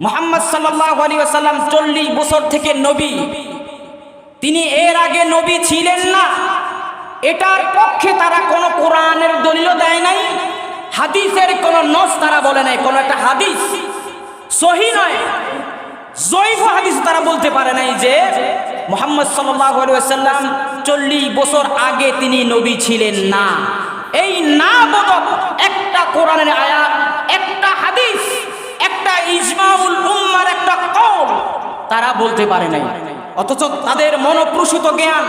মুহাম্মদ সাল্লাল্লাহু আলাইহি ওয়াসাল্লাম 40 বছর থেকে নবী, তিনি এর আগে নবী ছিলেন না, এটার পক্ষে তারা কোনো কোরআনের দলিলও দেয় নাই, হাদিসের কোনো নস তারা বলে নাই। কোনো একটা হাদিস সহিহ নয়, জয়ীফ হাদিস তারা বলতে পারে নাই যে মুহাম্মদ সাল্লাল্লাহু আলাইহি ওয়াসাল্লাম 40 বছর আগে তিনি নবী ছিলেন না। এই না বোধক একটা কোরআনের আয়াত, একটা হাদিস, একটা ইজমাউল উম্মার একটা কওল তারা বলতে পারে নাই। অথচ তাদের মনোপ্রসূত জ্ঞান,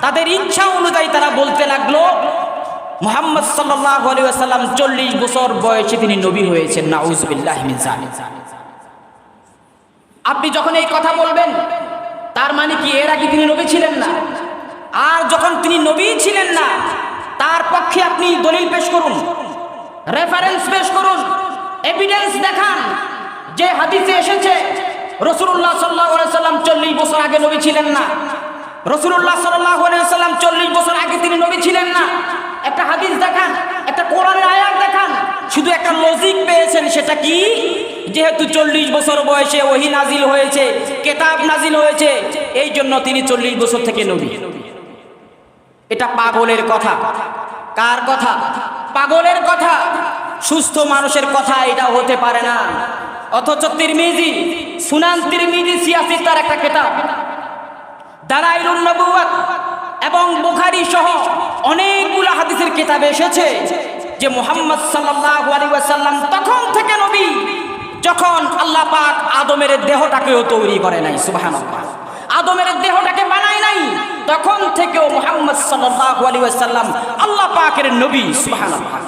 তাদের ইচ্ছা অনুযায়ী তারা বলতে লাগলো মুহাম্মদ সাল্লাল্লাহু আলাইহি ওয়াসাল্লাম 40 বছর বয়সে তিনি নবী হয়েছেন। নাউযুবিল্লাহি মিন যালিক। আপনি যখন এই কথা বলবেন তার মানে কি এর আগে তিনি নবী ছিলেন না? আর যখন তিনি নবী ছিলেন না তার পক্ষে আপনি দলিল পেশ করুন, রেফারেন্স পেশ করুন, এভিডেন্স দেখান যে হাদিসে এসেছে রাসূলুল্লাহ সাল্লাল্লাহু আলাইহি ওয়াসাল্লাম 40 বছর আগে নবী ছিলেন না, রাসূলুল্লাহ সাল্লাল্লাহু আলাইহি ওয়াসাল্লাম 40 বছর আগে তিনি নবী ছিলেন না। একটা হাদিস দেখান, একটা কোরআনের আয়াত দেখান। শুধু একটা লজিক পেয়েছেন, সেটা কি? যেহেতু 40 বছর বয়সে ওহী নাজিল হয়েছে, কিতাব নাজিল হয়েছে, এই জন্য তিনি 40 বছর থেকে নবী। এটা পাগলের কথা। কার কথা? পাগলের কথা, সুস্থ মানুষের কথা এটা হতে পারে না। অথচ তিরমিজি, সুনান তিরমিজি সিয়াসি তার একটা কিতাব, দালাইলুন নবুওয়াত এবং বুখারী সহ অনেকগুলো হাদিসের কিতাবে এসেছে যে মুহাম্মদ সাল্লাল্লাহু আলাইহি ওয়াসাল্লাম তখন থেকে নবী যখন আল্লাহ পাক আদমের দেহটাকেও তৈরি করে নাই। সুবহানাল্লাহ। আদমের দেহটাকে বানায় নাই, তখন থেকেও মুহাম্মদ সাল্লাল্লাহু আলাইহি ওয়াসাল্লাম আল্লাহ পাকের নবী। সুবহানাল্লাহ।